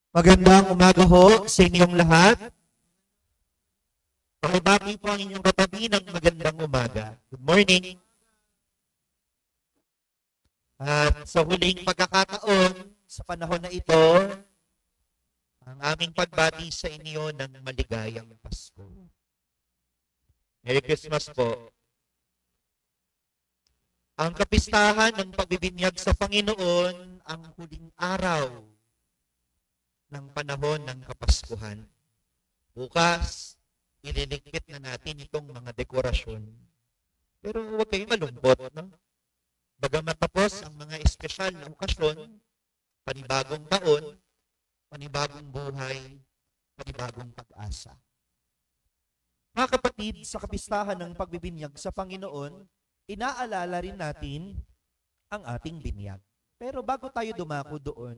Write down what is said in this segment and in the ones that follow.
Magandang umaga ho sa inyong lahat. Pakibati po ang inyong katabi ng magandang umaga. Good morning. At sa huling pagkakataon, sa panahon na ito, ang aming pagbati sa inyo ng maligayang Pasko. Merry Christmas po. Ang kapistahan ng pagbibinyag sa Panginoon ang huling araw ng panahon ng Kapaskuhan. Bukas, ililigpit na natin itong mga dekorasyon. Pero huwag kayong malungkot, no? Bagamat tapos ang mga espesyal na okasyon, panibagong taon, panibagong buhay, panibagong pag-asa. Mga kapatid, sa kapistahan ng pagbibinyag sa Panginoon, inaalala rin natin ang ating binyag. Pero bago tayo dumako doon,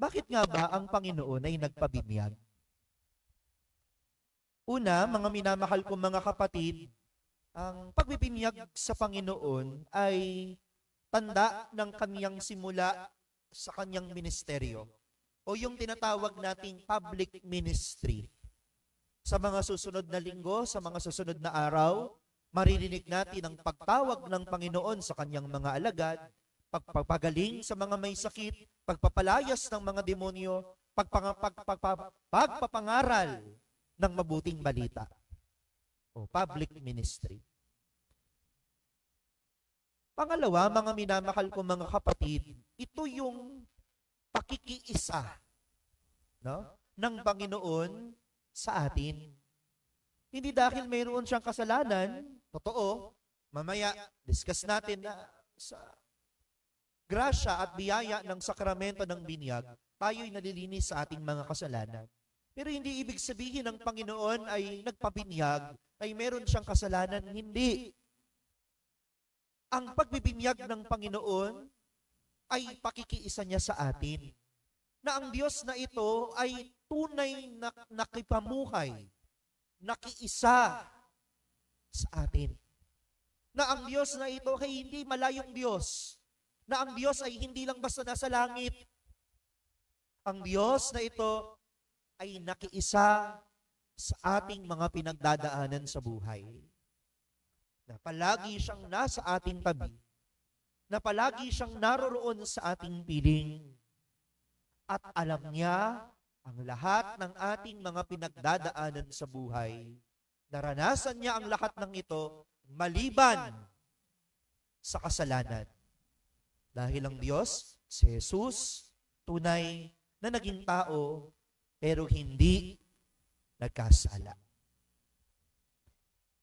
bakit nga ba ang Panginoon ay nagpabinyag? Una, mga minamahal kong mga kapatid, ang pagbibinyag sa Panginoon ay tanda ng kaniyang simula sa kaniyang ministeryo o yung tinatawag nating public ministry. Sa mga susunod na linggo, sa mga susunod na araw, maririnig natin ang pagtawag ng Panginoon sa kaniyang mga alagad, pagpapagaling sa mga may sakit, pagpapalayas ng mga demonyo, pagpapangaral ng mabuting balita o public ministry. Pangalawa, mga minamahal ko mga kapatid, ito yung pakikiisa, no, ng Panginoon sa atin. Hindi dahil mayroon siyang kasalanan, totoo, mamaya discuss natin na sa grasya at biyaya ng sakramento ng binyag, tayo'y nalilinis sa ating mga kasalanan. Pero hindi ibig sabihin ng Panginoon ay nagpabinyag, ay meron siyang kasalanan, hindi. Ang pagbibinyag ng Panginoon ay pakikiisa niya sa atin. Na ang Diyos na ito ay tunay na nakipamuhay, nakiisa sa atin. Na ang Diyos na ito ay hindi malayong Diyos. Na ang Diyos ay hindi lang basta nasa langit. Ang Diyos na ito ay nakiisa sa ating mga pinagdadaanan sa buhay. Na palagi siyang nasa ating tabi. Na palagi siyang naroroon sa ating piling. At alam niya ang lahat ng ating mga pinagdadaanan sa buhay. Naranasan niya ang lahat ng ito maliban sa kasalanan. Dahil ang Diyos, si Jesus, tunay na naging tao, pero hindi nagkasala.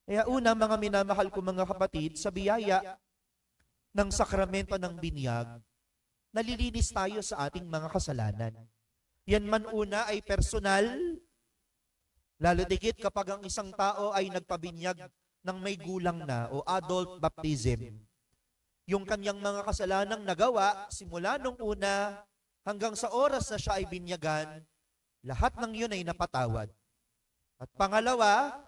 Kaya una, mga minamahal ko mga kapatid, sa biyaya ng sakramento ng binyag, nalilinis tayo sa ating mga kasalanan. Yan man una ay personal, lalo digit kapag ang isang tao ay nagpabinyag ng may gulang na o adult baptism. Yung kanyang mga kasalanang nagawa, simula nung una hanggang sa oras na siya ay binyagan, lahat ng yun ay napatawad. At pangalawa,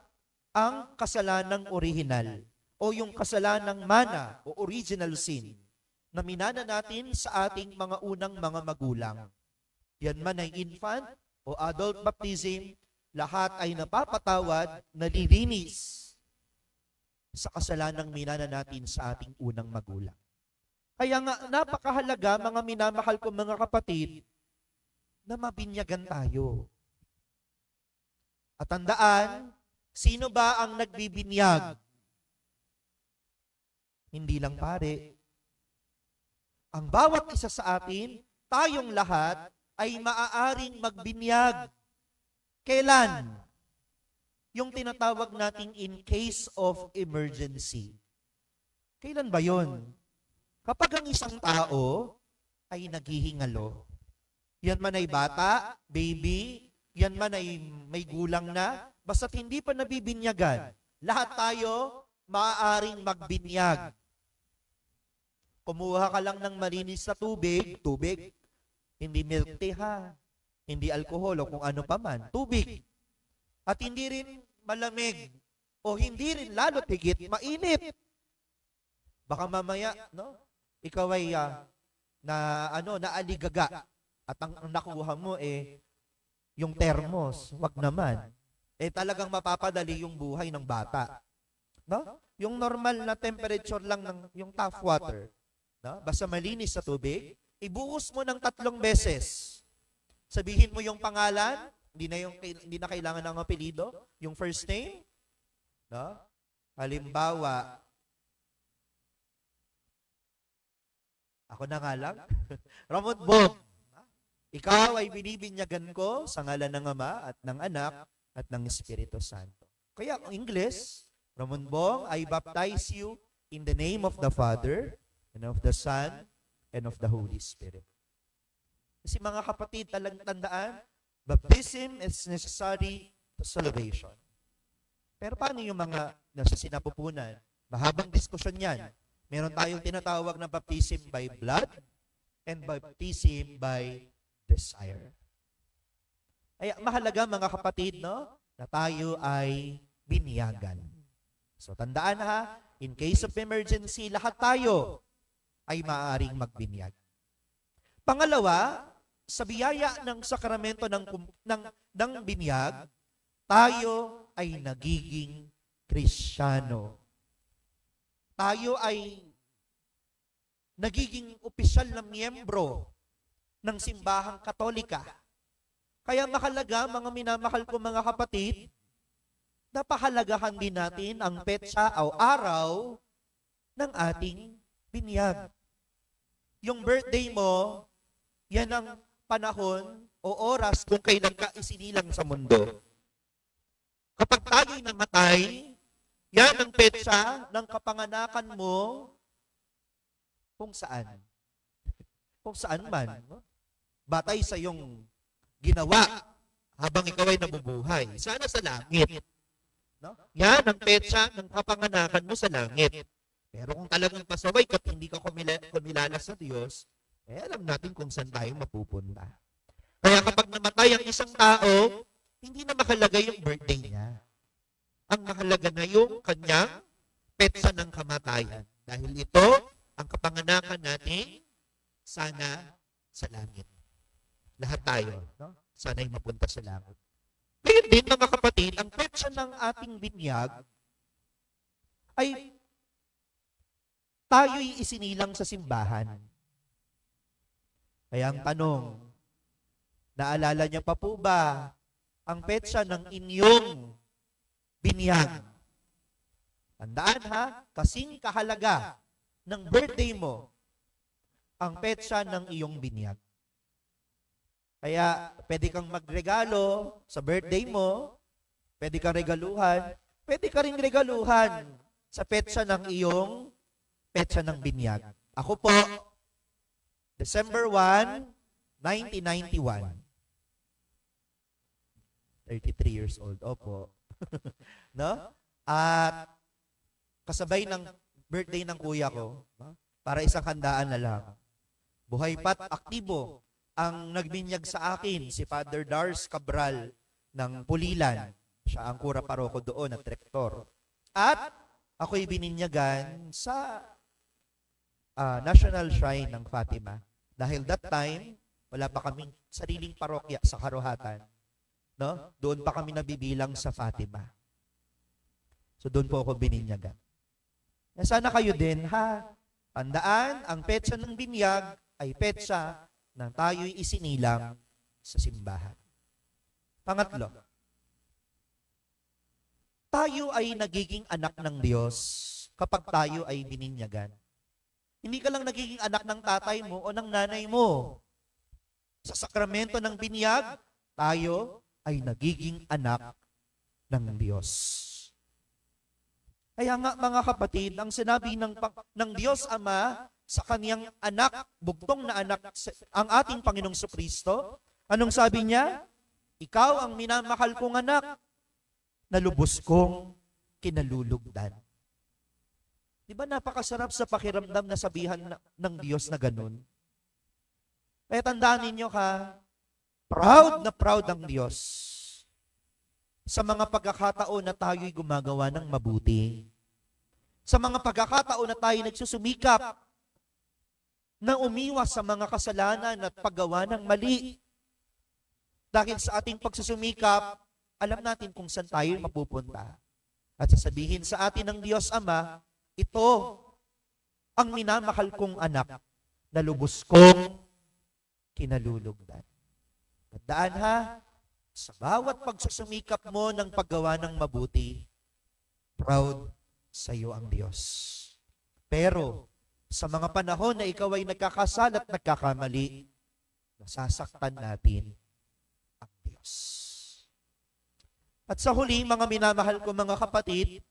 ang kasalanang orihinal o yung kasalanang mana o original sin na minana natin sa ating mga unang mga magulang. Yan man ay infant o adult baptism, lahat ay napapatawad, nalilinis sa kasalanang minana natin sa ating unang magulang. Kaya nga, napakahalaga mga minamahal ko mga kapatid, na mabinyagan tayo. At tandaan, sino ba ang nagbibinyag? Hindi lang pare. Ang bawat isa sa atin, tayong lahat, ay maaaring magbinyag. Kailan? Yung tinatawag nating in case of emergency. Kailan ba yon? Kapag ang isang tao ay naghihingalo, yan man ay bata, baby, yan man ay may gulang na, basta't hindi pa nabibinyagan, lahat tayo maaaring magbinyag. Kumuha ka lang ng malinis na tubig, hindi milk tea ha, hindi alkohol o kung ano pa man, tubig. At hindi rin malamig o hindi rin lalo tigit mainit. Baka mamaya, no? Ikaw ay naaligaga at ang nakuha mo yung thermos, wag naman. Talagang mapapadali yung buhay ng bata. No? Yung normal na temperature lang ng yung tap water, no? Basta malinis sa tubig, ibuhos mo ng 3 beses. Sabihin mo yung pangalan, hindi na kailangan ng apelyido, yung first name, no? Halimbawa, ako na nga lang, Ramon Bong, ikaw ay binibinyagan ko sa ngalan ng Ama at ng Anak at ng Espiritu Santo. Kaya ang English, Ramon Bong, I baptize you in the name of the Father and of the Son and of the Holy Spirit. Kasi mga kapatid, talagang tandaan, baptism is necessary to salvation. Pero paano yung mga nasa sinapupunan? Mahabang diskusyon yan. Meron tayong tinatawag na baptism by blood and baptism by desire. Ay mahalaga mga kapatid, no, na tayo ay binyagan. So tandaan ha, in case of emergency, lahat tayo ay maaaring magbinyag. Pangalawa, sa biyaya ng sakramento ng binyag, tayo ay nagiging Kristiyano. Tayo ay nagiging opisyal na miyembro ng simbahang Katolika. Kaya mahalaga, mga minamahal ko mga kapatid, napahalagahan din natin ang petsa o araw ng ating binyag. Yung birthday mo, yan ang panahon o oras kung kailan ka isinilang sa mundo. Kapag tayo'y namatay, yan ang petsa ng kapanganakan mo kung saan. Kung saan man. Batay sa iyong ginawa habang ikaw ay nabubuhay. Sana sa langit. No? Yan ang petsa ng kapanganakan mo sa langit. Pero kung talagang pasaway ka at hindi ka kumilala sa Diyos, alam natin kung saan tayo mapupunta. Kaya kapag namatay ang isang tao, hindi na mahalaga yung birthday niya. Ang mahalaga na yung kanyang petsa ng kamatayan. Dahil ito, ang kapanganakan natin, sana sa langit. Lahat tayo, no? Sana'y mapunta sa langit. Ngayon din, mga kapatid, ang petsa ng ating binyag ay tayo'y isinilang sa simbahan. Kaya ang tanong, naalala niyo pa po ba ang petsa ng inyong binyag? Tandaan ha, kasing kahalaga ng birthday mo ang petsa ng iyong binyag. Kaya pwede kang magregalo sa birthday mo, pwede kang regaluhan, pwede ka rin regaluhan sa petsa ng iyong petsa ng binyag. Ako po, December 1, 1991. 33 years old. Opo. No? At kasabay ng birthday ng kuya ko, para isang handaan na lang. Buhay pat aktibo ang nagbinyag sa akin, si Father Dars Cabral ng Pulilan. Siya ang kura paroko doon at rektor. At ako'y bininyagan sa National Shrine ng Fatima. Dahil that time, wala pa kaming sariling parokya sa Karuhatan. No? Doon pa kami nabibilang sa Fatima. So doon po ako bininyagan. Sana kayo din, ha? Tandaan, ang petsa ng binyag ay petsa na tayo'y isinilang sa simbahan. Pangatlo, tayo ay nagiging anak ng Diyos kapag tayo ay bininyagan. Hindi ka lang nagiging anak ng tatay mo o ng nanay mo. Sa sakramento ng binyag, tayo ay nagiging anak ng Diyos. Kaya nga mga kapatid, ang sinabi ng Diyos Ama sa kaniyang anak, bugtong na anak, ang ating Panginoong Jesucristo, anong sabi niya? Ikaw ang minamahal kong anak, na lubos kong kinalulugdan. Di ba napakasarap sa pakiramdam na sabihan ng Diyos na ganun? Kaya tandaan ninyo proud na proud ang Diyos sa mga pagkakataon na tayo'y gumagawa ng mabuti. Sa mga pagkakataon na tayo nagsusumikap na umiwas sa mga kasalanan at paggawa ng mali. Dahil sa ating pagsusumikap, alam natin kung saan tayo mapupunta. At sasabihin sa atin ng Diyos Ama, ito ang minamahal kong anak na lubos kong kinalulugdan. Tandaan ha, sa bawat pagsusumikap mo ng paggawa ng mabuti, proud sa iyo ang Diyos. Pero, sa mga panahon na ikaw ay nagkakasala at nagkakamali, nasasaktan natin ang Diyos. At sa huli, mga minamahal ko mga kapatid,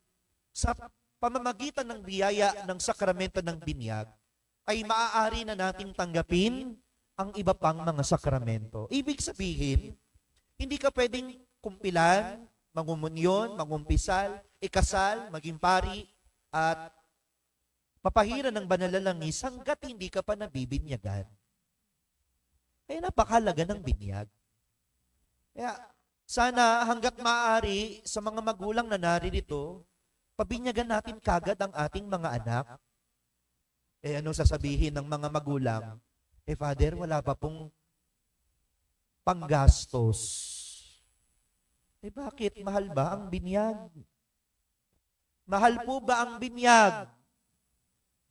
sa pamamagitan ng biyaya ng sakramento ng binyag, ay maaari na nating tanggapin ang iba pang mga sakramento. Ibig sabihin, hindi ka pwedeng kumpilan, mangumunyon, mangumpisal, ikasal, maging pari, at mapahiran ng banal na langis hanggat hindi ka pa nabibinyagan. Kaya napakahalaga ng binyag. Kaya sana hanggat maaari sa mga magulang na naririto, pabinyagan natin kagad ang ating mga anak. Ano sasabihin ng mga magulang? Father, wala pa pong panggastos. Bakit? Mahal ba ang binyag? Mahal po ba ang binyag?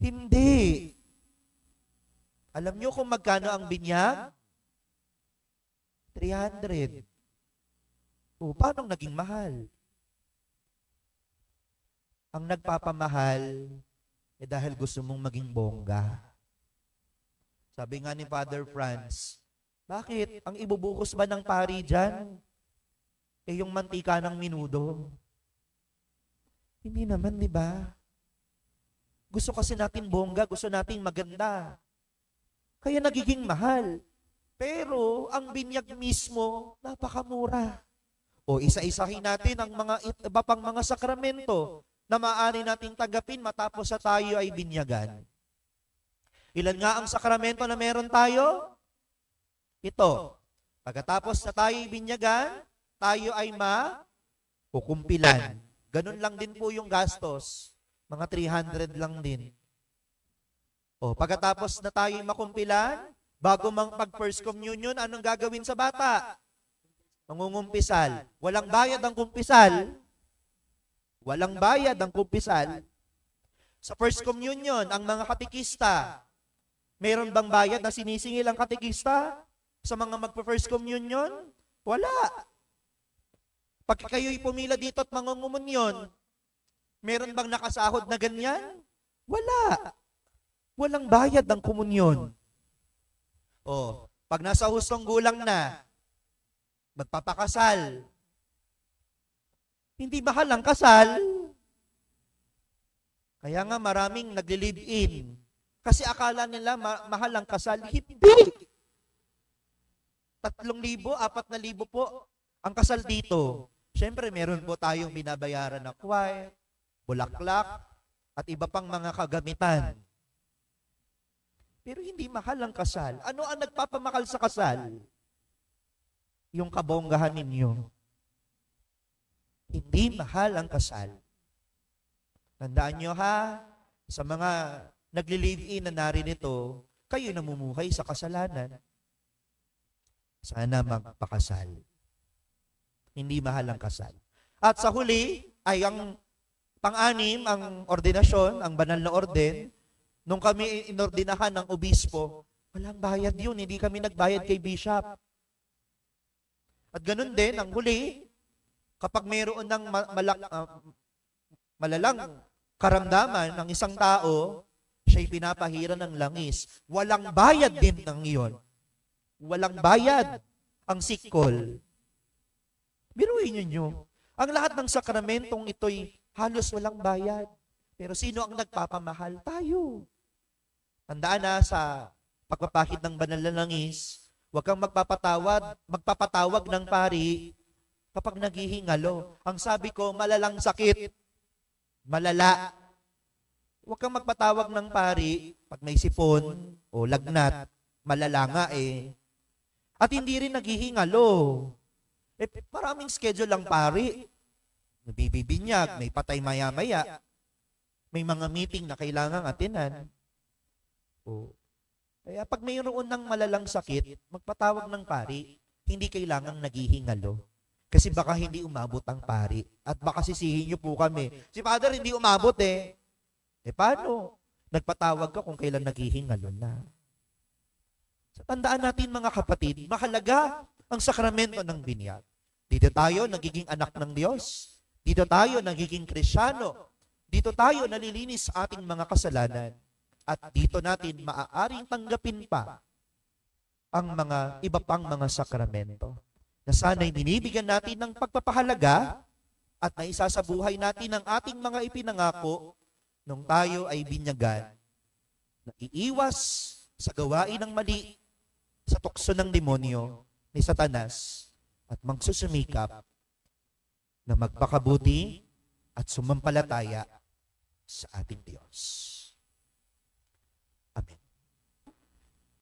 Hindi. Alam nyo kung magkano ang binyag? 300. Paano naging mahal? Ang nagpapamahal, dahil gusto mong maging bongga. Sabi nga ni Father Franz, bakit? Ang ibubuhos ba ng pari dyan? Yung mantika ng minudo. Hindi naman, di ba? Gusto kasi natin bongga, gusto natin maganda. Kaya nagiging mahal. Pero ang binyag mismo, napakamura. Isa-isahin natin ang mga iba pang mga sakramento na maaari nating tanggapin matapos sa tayo ay binyagan. Ilan nga ang sakramento na meron tayo? Ito. Pagkatapos na tayo ay binyagan, tayo ay makukumpilan. Ganun lang din po yung gastos. Mga 300 lang din. Pagkatapos na tayo makumpilan, bago pag first communion, anong gagawin sa bata? Mangungumpisal. Walang bayad ang kumpisal. Walang bayad ang kumpisal. Sa first communion, ang mga katikista, meron bang bayad na sinisingil ang katikista sa mga magpa-first communion? Wala. Pag kayo'y pumila dito at mangungumunyon, meron bang nakasahod na ganyan? Wala. Walang bayad ang komunyon. Pag nasa hustong gulang na, magpapakasal. Hindi mahal ang kasal. Kaya nga maraming nagli-live-in. Kasi akala nila mahal ang kasal. Hindi. 3,000, 4,000 po ang kasal dito. Siyempre, meron po tayong binabayaran na choir, bulaklak, at iba pang mga kagamitan. Pero hindi mahal ang kasal. Ano ang nagpapamakal sa kasal? Yung kabonggahan ninyo. Hindi mahal ang kasal. Tandaan nyo ha, sa mga nagli-live-in na narinito, kayo namumuhay sa kasalanan. Sana magpakasal. Hindi mahal ang kasal. At sa huli, ay ang pang-anim, ang ordinasyon, ang banal na orden, nung kami inordinahan ng obispo, walang bayad yun, hindi kami nagbayad kay bishop. At ganun din, ang huli, kapag mayroon ng malalang karamdaman ng isang tao, siya'y pinapahiran ng langis. Walang bayad din ng iyon. Walang bayad ang sikol. Biruin ninyo, ang lahat ng sakramentong ito'y halos walang bayad. Pero sino ang nagpapamahal? Tayo. Tandaan na sa pagpapahid ng banal na langis, huwag kang magpapatawag ng pari kapag naghihingalo. Ang sabi ko, malalang sakit. Malala. Huwag kang magpatawag ng pari pag may sipon o lagnat. Malala nga eh. At hindi rin naghihingalo. Maraming schedule lang pari. Nabibibinyag, may patay maya-maya. May mga meeting na kailangang atinan. Kaya pag mayroon ng malalang sakit, magpatawag ng pari. Hindi kailangang naghihingalo. Kasi baka hindi umabot ang pari. At baka sisihin niyo po kami, si Father hindi umabot eh. Eh paano? Nagpatawag ka kung kailan naghihingalo na. So, tandaan natin mga kapatid, mahalaga ang sakramento ng binyag. Dito tayo nagiging anak ng Diyos. Dito tayo nagiging Kristyano. Dito tayo nalilinis sa ating mga kasalanan. At dito natin maaaring tanggapin pa ang mga iba pang mga sakramento na sana'y binibigyan natin ng pagpapahalaga at naisasabuhay natin ang ating mga ipinangako nung tayo ay binyagan na iiwas sa gawain ng mali, sa tukso ng demonyo ni Satanas at magsusumikap na magpakabuti at sumampalataya sa ating Diyos.